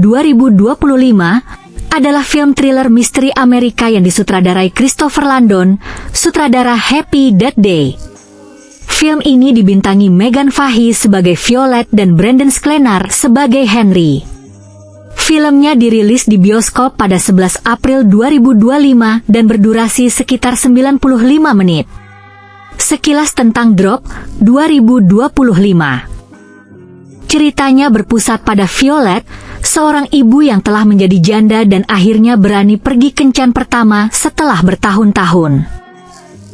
2025 adalah film thriller misteri Amerika yang disutradarai Christopher Landon, sutradara Happy Death Day. Film ini dibintangi Megan Fahey sebagai Violet dan Brandon Sklenar sebagai Henry. Filmnya dirilis di bioskop pada 11 April 2025 dan berdurasi sekitar 95 menit. Sekilas tentang Drop 2025. Ceritanya berpusat pada Violet, seorang ibu yang telah menjadi janda dan akhirnya berani pergi kencan pertama setelah bertahun-tahun.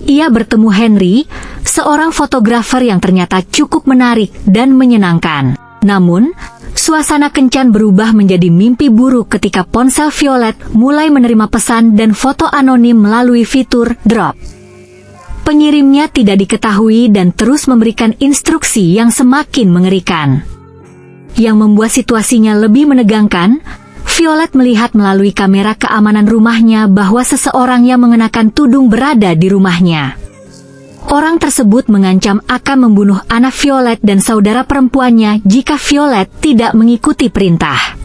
Ia bertemu Henry, seorang fotografer yang ternyata cukup menarik dan menyenangkan. Namun, suasana kencan berubah menjadi mimpi buruk ketika ponsel Violet mulai menerima pesan dan foto anonim melalui fitur Drop. Pengirimnya tidak diketahui dan terus memberikan instruksi yang semakin mengerikan. Yang membuat situasinya lebih menegangkan, Violet melihat melalui kamera keamanan rumahnya bahwa seseorang yang mengenakan tudung berada di rumahnya. Orang tersebut mengancam akan membunuh anak Violet dan saudara perempuannya jika Violet tidak mengikuti perintah.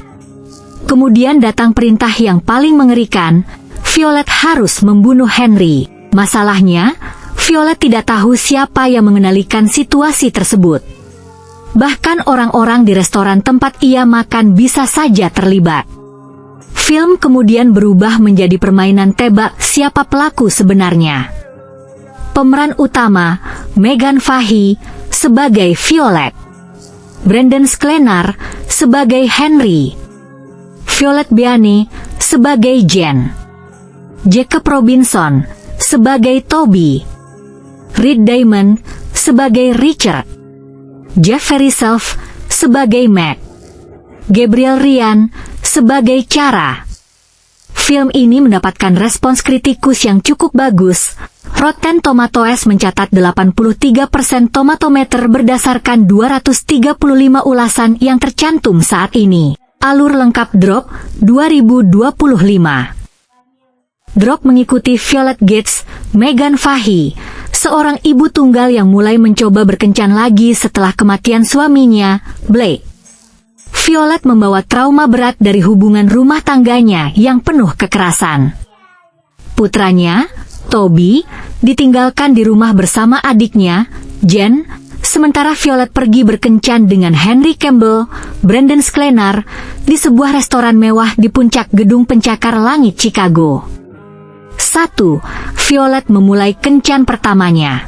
Kemudian datang perintah yang paling mengerikan, Violet harus membunuh Henry. Masalahnya, Violet tidak tahu siapa yang mengendalikan situasi tersebut. Bahkan orang-orang di restoran tempat ia makan bisa saja terlibat. Film kemudian berubah menjadi permainan tebak siapa pelaku sebenarnya. Pemeran utama, Megan Fahey sebagai Violet, Brandon Sklenar sebagai Henry, Violet Beane sebagai Jen, Jacob Robinson sebagai Toby, Reed Diamond sebagai Richard, Jeffrey Self sebagai Mac, Gabriel Ryan sebagai Cara. Film ini mendapatkan respons kritikus yang cukup bagus. Rotten Tomatoes mencatat 83% tomatometer berdasarkan 235 ulasan yang tercantum saat ini. Alur lengkap Drop 2025. Drop mengikuti Violet Gates, Megan Fahey, seorang ibu tunggal yang mulai mencoba berkencan lagi setelah kematian suaminya, Blake. Violet membawa trauma berat dari hubungan rumah tangganya yang penuh kekerasan. Putranya, Toby, ditinggalkan di rumah bersama adiknya, Jen, sementara Violet pergi berkencan dengan Henry Campbell, Brandon Sklenar, di sebuah restoran mewah di puncak gedung pencakar langit Chicago. 1. Violet memulai kencan pertamanya.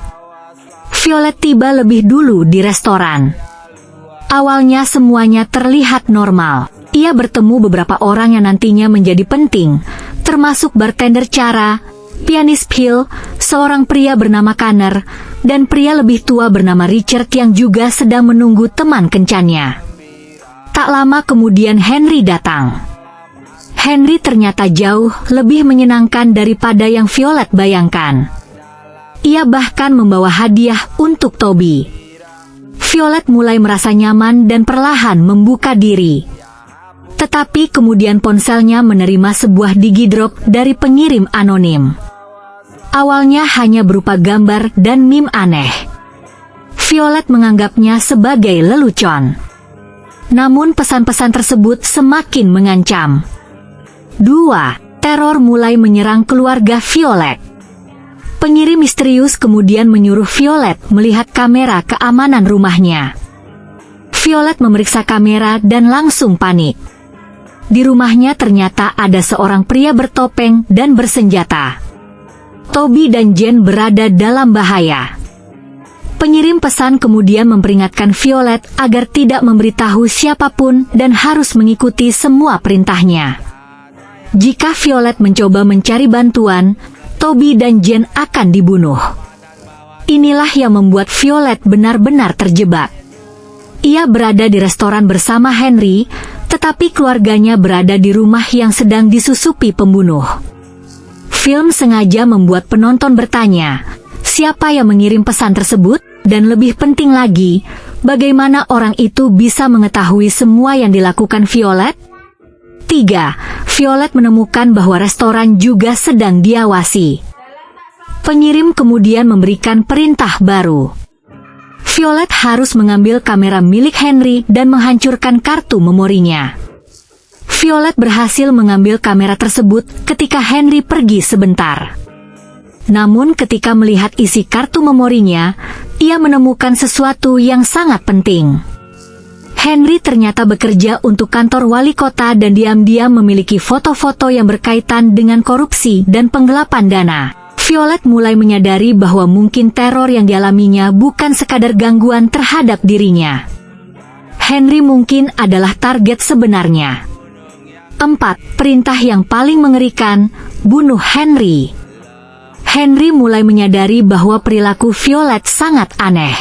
Violet tiba lebih dulu di restoran. Awalnya semuanya terlihat normal. Ia bertemu beberapa orang yang nantinya menjadi penting, termasuk bartender Cara, pianis Phil, seorang pria bernama Connor, dan pria lebih tua bernama Richard yang juga sedang menunggu teman kencannya. Tak lama kemudian Henry datang. Henry ternyata jauh lebih menyenangkan daripada yang Violet bayangkan. Ia bahkan membawa hadiah untuk Toby. Violet mulai merasa nyaman dan perlahan membuka diri. Tetapi kemudian ponselnya menerima sebuah digidrop dari pengirim anonim. Awalnya hanya berupa gambar dan meme aneh. Violet menganggapnya sebagai lelucon. Namun pesan-pesan tersebut semakin mengancam. 2. Teror mulai menyerang keluarga Violet. Pengirim misterius kemudian menyuruh Violet melihat kamera keamanan rumahnya. Violet memeriksa kamera dan langsung panik. Di rumahnya ternyata ada seorang pria bertopeng dan bersenjata. Toby dan Jen berada dalam bahaya. Pengirim pesan kemudian memperingatkan Violet agar tidak memberitahu siapapun dan harus mengikuti semua perintahnya. Jika Violet mencoba mencari bantuan, Toby dan Jen akan dibunuh. Inilah yang membuat Violet benar-benar terjebak. Ia berada di restoran bersama Henry, tetapi keluarganya berada di rumah yang sedang disusupi pembunuh. Film sengaja membuat penonton bertanya, siapa yang mengirim pesan tersebut? Dan lebih penting lagi, bagaimana orang itu bisa mengetahui semua yang dilakukan Violet? 3. Violet menemukan bahwa restoran juga sedang diawasi. Pengirim kemudian memberikan perintah baru. Violet harus mengambil kamera milik Henry dan menghancurkan kartu memorinya. Violet berhasil mengambil kamera tersebut ketika Henry pergi sebentar. Namun ketika melihat isi kartu memorinya, ia menemukan sesuatu yang sangat penting. Henry ternyata bekerja untuk kantor wali kota dan diam-diam memiliki foto-foto yang berkaitan dengan korupsi dan penggelapan dana. Violet mulai menyadari bahwa mungkin teror yang dialaminya bukan sekadar gangguan terhadap dirinya. Henry mungkin adalah target sebenarnya. 4. Perintah yang paling mengerikan, bunuh Henry. Henry mulai menyadari bahwa perilaku Violet sangat aneh.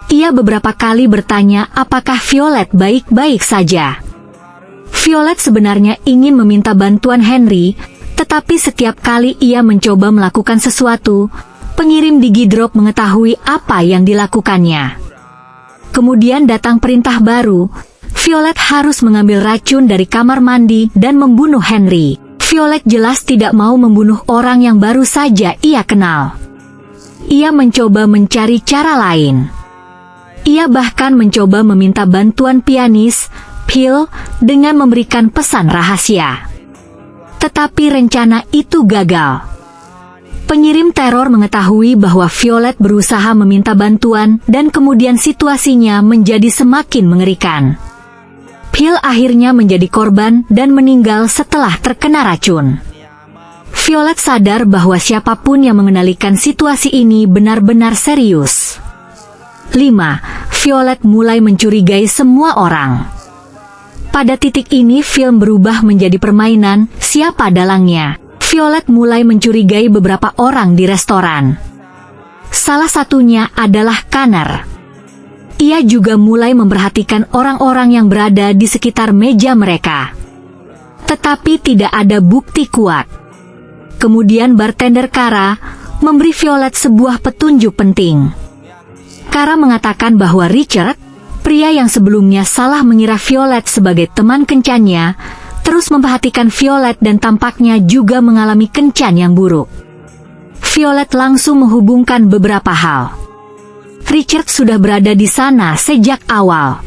Ia beberapa kali bertanya apakah Violet baik-baik saja. Violet sebenarnya ingin meminta bantuan Henry, tetapi setiap kali ia mencoba melakukan sesuatu, pengirim Digidrop mengetahui apa yang dilakukannya. Kemudian datang perintah baru, Violet harus mengambil racun dari kamar mandi dan membunuh Henry. Violet jelas tidak mau membunuh orang yang baru saja ia kenal. Ia mencoba mencari cara lain. Ia bahkan mencoba meminta bantuan pianis, Phil, dengan memberikan pesan rahasia. Tetapi rencana itu gagal. Pengirim teror mengetahui bahwa Violet berusaha meminta bantuan dan kemudian situasinya menjadi semakin mengerikan. Phil akhirnya menjadi korban dan meninggal setelah terkena racun. Violet sadar bahwa siapapun yang mengendalikan situasi ini benar-benar serius. 5. Violet mulai mencurigai semua orang. Pada titik ini film berubah menjadi permainan, siapa dalangnya. Violet mulai mencurigai beberapa orang di restoran. Salah satunya adalah Connor. Ia juga mulai memperhatikan orang-orang yang berada di sekitar meja mereka. Tetapi tidak ada bukti kuat. Kemudian bartender Kara memberi Violet sebuah petunjuk penting. Kara mengatakan bahwa Richard, pria yang sebelumnya salah mengira Violet sebagai teman kencannya, terus memperhatikan Violet dan tampaknya juga mengalami kencan yang buruk. Violet langsung menghubungkan beberapa hal. Richard sudah berada di sana sejak awal.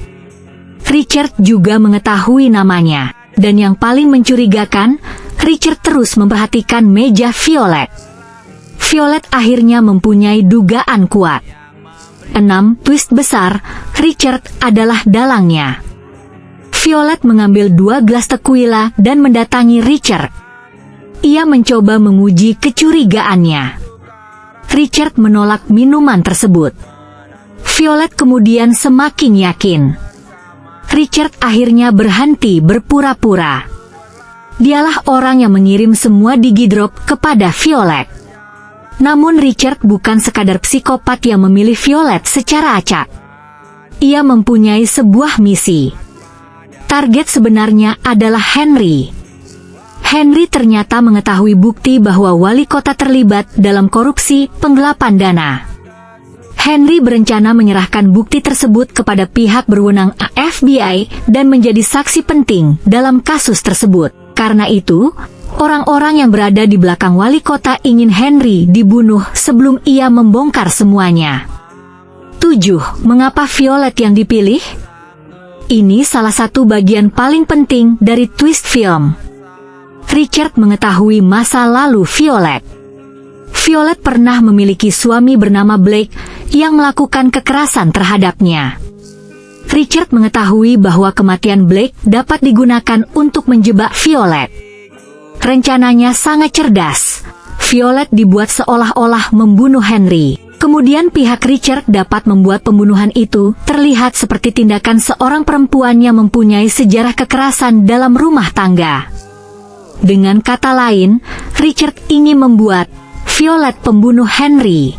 Richard juga mengetahui namanya. Dan yang paling mencurigakan, Richard terus memperhatikan meja Violet. Violet akhirnya mempunyai dugaan kuat. 6. Twist besar, Richard adalah dalangnya. Violet mengambil 2 gelas tequila dan mendatangi Richard. Ia mencoba menguji kecurigaannya. Richard menolak minuman tersebut. Violet kemudian semakin yakin. Richard akhirnya berhenti berpura-pura. Dialah orang yang mengirim semua Digidrop kepada Violet. Namun Richard bukan sekadar psikopat yang memilih Violet secara acak. Ia mempunyai sebuah misi. Target sebenarnya adalah Henry. Henry ternyata mengetahui bukti bahwa wali kota terlibat dalam korupsi penggelapan dana. Henry berencana menyerahkan bukti tersebut kepada pihak berwenang FBI dan menjadi saksi penting dalam kasus tersebut. Karena itu, orang-orang yang berada di belakang wali kota ingin Henry dibunuh sebelum ia membongkar semuanya. 7. Mengapa Violet yang dipilih? Ini salah satu bagian paling penting dari twist film. Richard mengetahui masa lalu Violet. Violet pernah memiliki suami bernama Blake yang melakukan kekerasan terhadapnya. Richard mengetahui bahwa kematian Blake dapat digunakan untuk menjebak Violet. Rencananya sangat cerdas. Violet dibuat seolah-olah membunuh Henry. Kemudian pihak Richard dapat membuat pembunuhan itu terlihat seperti tindakan seorang perempuan yang mempunyai sejarah kekerasan dalam rumah tangga. Dengan kata lain, Richard ingin membuat Violet pembunuh Henry.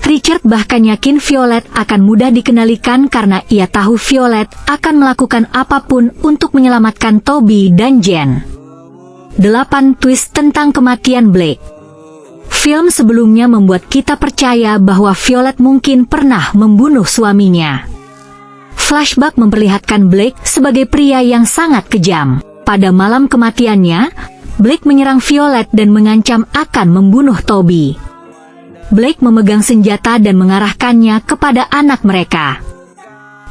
Richard bahkan yakin Violet akan mudah dikendalikan karena ia tahu Violet akan melakukan apapun untuk menyelamatkan Toby dan Jen. 8. Twist tentang kematian Blake. Film sebelumnya membuat kita percaya bahwa Violet mungkin pernah membunuh suaminya. Flashback memperlihatkan Blake sebagai pria yang sangat kejam. Pada malam kematiannya, Blake menyerang Violet dan mengancam akan membunuh Toby. Blake memegang senjata dan mengarahkannya kepada anak mereka.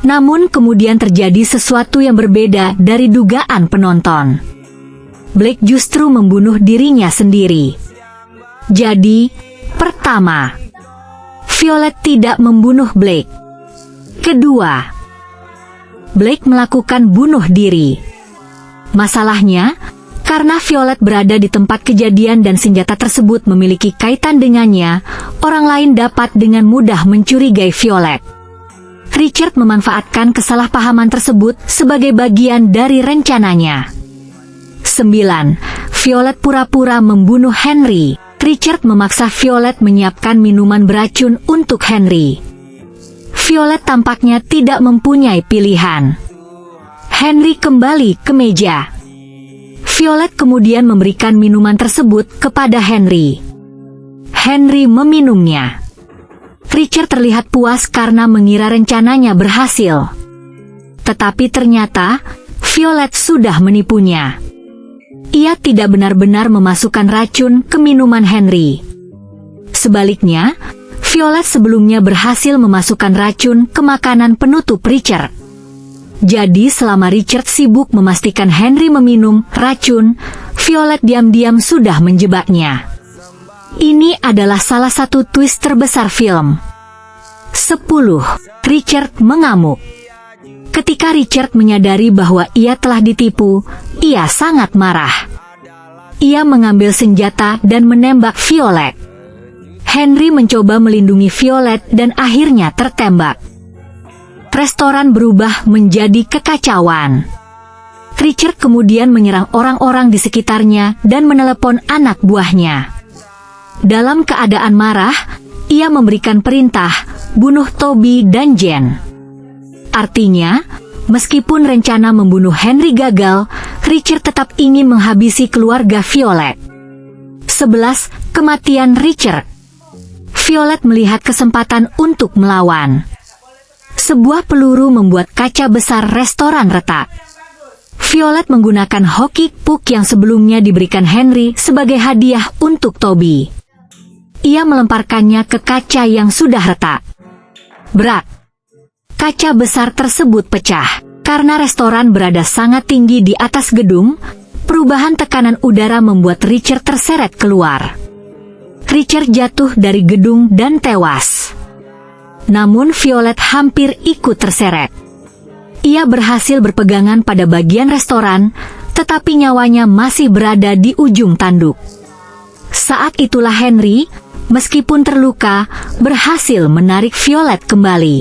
Namun kemudian terjadi sesuatu yang berbeda dari dugaan penonton. Blake justru membunuh dirinya sendiri. Jadi, pertama, Violet tidak membunuh Blake. Kedua, Blake melakukan bunuh diri. Masalahnya, karena Violet berada di tempat kejadian dan senjata tersebut memiliki kaitan dengannya, orang lain dapat dengan mudah mencurigai Violet. Richard memanfaatkan kesalahpahaman tersebut sebagai bagian dari rencananya. 9. Violet pura-pura membunuh Henry. Richard memaksa Violet menyiapkan minuman beracun untuk Henry. Violet tampaknya tidak mempunyai pilihan. Henry kembali ke meja. Violet kemudian memberikan minuman tersebut kepada Henry. Henry meminumnya. Richard terlihat puas karena mengira rencananya berhasil. Tetapi ternyata, Violet sudah menipunya. Ia tidak benar-benar memasukkan racun ke minuman Henry. Sebaliknya, Violet sebelumnya berhasil memasukkan racun ke makanan penutup Richard. Jadi selama Richard sibuk memastikan Henry meminum racun, Violet diam-diam sudah menjebaknya. Ini adalah salah satu twist terbesar film. 10. Richard mengamuk. Ketika Richard menyadari bahwa ia telah ditipu, ia sangat marah. Ia mengambil senjata dan menembak Violet. Henry mencoba melindungi Violet dan akhirnya tertembak. Restoran berubah menjadi kekacauan. Richard kemudian menyerang orang-orang di sekitarnya dan menelepon anak buahnya. Dalam keadaan marah, ia memberikan perintah, bunuh Toby dan Jen. Artinya, meskipun rencana membunuh Henry gagal, Richard tetap ingin menghabisi keluarga Violet. 11. Kematian Richard. Violet melihat kesempatan untuk melawan. Sebuah peluru membuat kaca besar restoran retak. Violet menggunakan hoki puck yang sebelumnya diberikan Henry sebagai hadiah untuk Toby. Ia melemparkannya ke kaca yang sudah retak. Berat. Kaca besar tersebut pecah. Karena restoran berada sangat tinggi di atas gedung, perubahan tekanan udara membuat Richard terseret keluar. Richard jatuh dari gedung dan tewas. Namun Violet hampir ikut terseret. Ia berhasil berpegangan pada bagian restoran, tetapi nyawanya masih berada di ujung tanduk. Saat itulah Henry, meskipun terluka, berhasil menarik Violet kembali.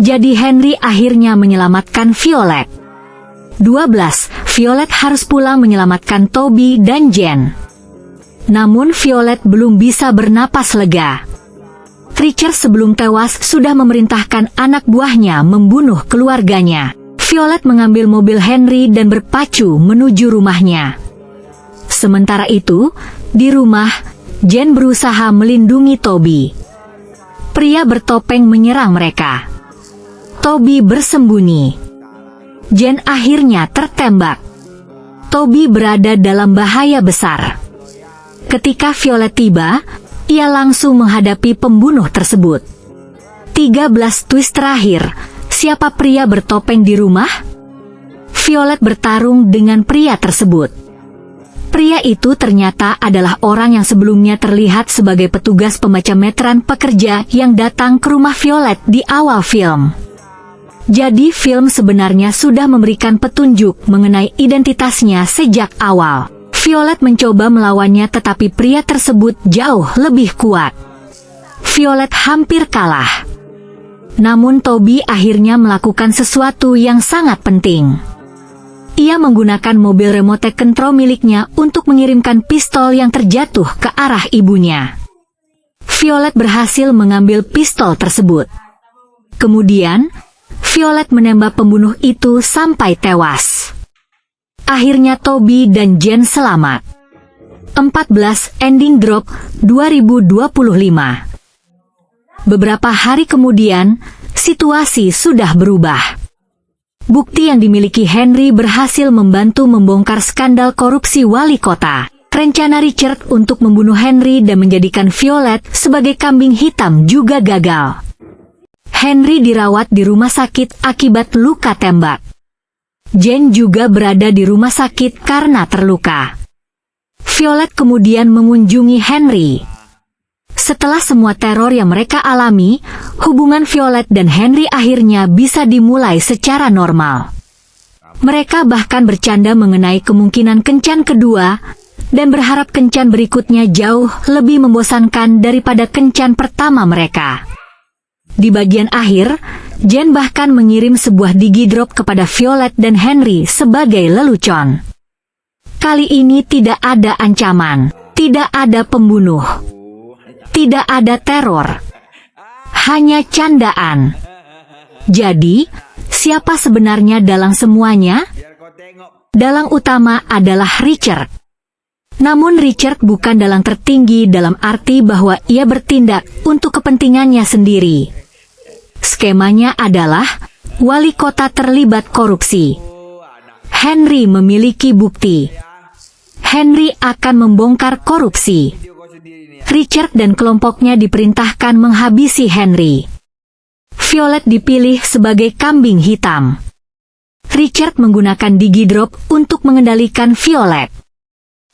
Jadi Henry akhirnya menyelamatkan Violet. 12. Violet harus pulang menyelamatkan Toby dan Jen. Namun Violet belum bisa bernapas lega. Richard sebelum tewas sudah memerintahkan anak buahnya membunuh keluarganya. Violet mengambil mobil Henry dan berpacu menuju rumahnya. Sementara itu, di rumah, Jen berusaha melindungi Toby. Pria bertopeng menyerang mereka. Toby bersembunyi. Jen akhirnya tertembak. Toby berada dalam bahaya besar. Ketika Violet tiba, ia langsung menghadapi pembunuh tersebut. 13 twist terakhir. Siapa pria bertopeng di rumah? Violet bertarung dengan pria tersebut. Pria itu ternyata adalah orang yang sebelumnya terlihat sebagai petugas pembaca meteran pekerja yang datang ke rumah Violet di awal film. Jadi film sebenarnya sudah memberikan petunjuk mengenai identitasnya sejak awal. Violet mencoba melawannya tetapi pria tersebut jauh lebih kuat. Violet hampir kalah. Namun Toby akhirnya melakukan sesuatu yang sangat penting. Ia menggunakan mobil remote control miliknya untuk mengirimkan pistol yang terjatuh ke arah ibunya. Violet berhasil mengambil pistol tersebut. Kemudian, Violet menembak pembunuh itu sampai tewas. Akhirnya Toby dan Jen selamat. 14 Ending Drop 2025. Beberapa hari kemudian, situasi sudah berubah. Bukti yang dimiliki Henry berhasil membantu membongkar skandal korupsi wali kota. Rencana Richard untuk membunuh Henry dan menjadikan Violet sebagai kambing hitam juga gagal. Henry dirawat di rumah sakit akibat luka tembak. Jane juga berada di rumah sakit karena terluka. Violet kemudian mengunjungi Henry. Setelah semua teror yang mereka alami, hubungan Violet dan Henry akhirnya bisa dimulai secara normal. Mereka bahkan bercanda mengenai kemungkinan kencan kedua, dan berharap kencan berikutnya jauh lebih membosankan daripada kencan pertama mereka. Di bagian akhir, Jane bahkan mengirim sebuah digidrop kepada Violet dan Henry sebagai lelucon. Kali ini tidak ada ancaman, tidak ada pembunuh, tidak ada teror, hanya candaan. Jadi, siapa sebenarnya dalang semuanya? Dalang utama adalah Richard. Namun Richard bukan dalang tertinggi dalam arti bahwa ia bertindak untuk kepentingannya sendiri. Skemanya adalah wali kota terlibat korupsi. Henry memiliki bukti. Henry akan membongkar korupsi. Richard dan kelompoknya diperintahkan menghabisi Henry. Violet dipilih sebagai kambing hitam. Richard menggunakan digidrop untuk mengendalikan Violet.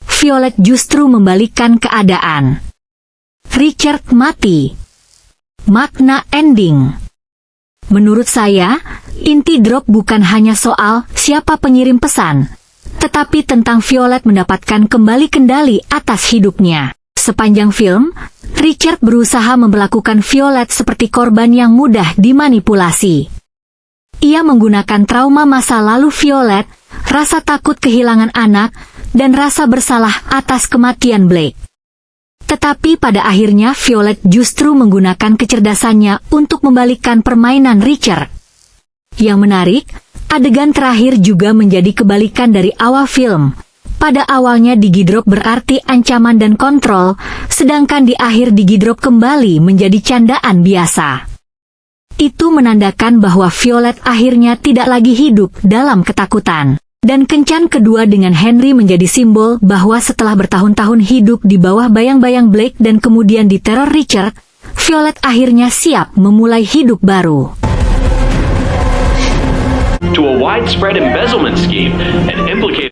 Violet justru membalikkan keadaan. Richard mati. Makna ending. Menurut saya, inti drop bukan hanya soal siapa pengirim pesan, tetapi tentang Violet mendapatkan kembali kendali atas hidupnya. Sepanjang film, Richard berusaha memperlakukan Violet seperti korban yang mudah dimanipulasi. Ia menggunakan trauma masa lalu Violet, rasa takut kehilangan anak, dan rasa bersalah atas kematian Blake. Tetapi pada akhirnya Violet justru menggunakan kecerdasannya untuk membalikkan permainan Richard. Yang menarik, adegan terakhir juga menjadi kebalikan dari awal film. Pada awalnya digidrop berarti ancaman dan kontrol, sedangkan di akhir digidrop kembali menjadi candaan biasa. Itu menandakan bahwa Violet akhirnya tidak lagi hidup dalam ketakutan. Dan kencan kedua dengan Henry menjadi simbol bahwa setelah bertahun-tahun hidup di bawah bayang-bayang Blake dan kemudian diteror Richard, Violet akhirnya siap memulai hidup baru. To a widespread embezzlement scheme and implicate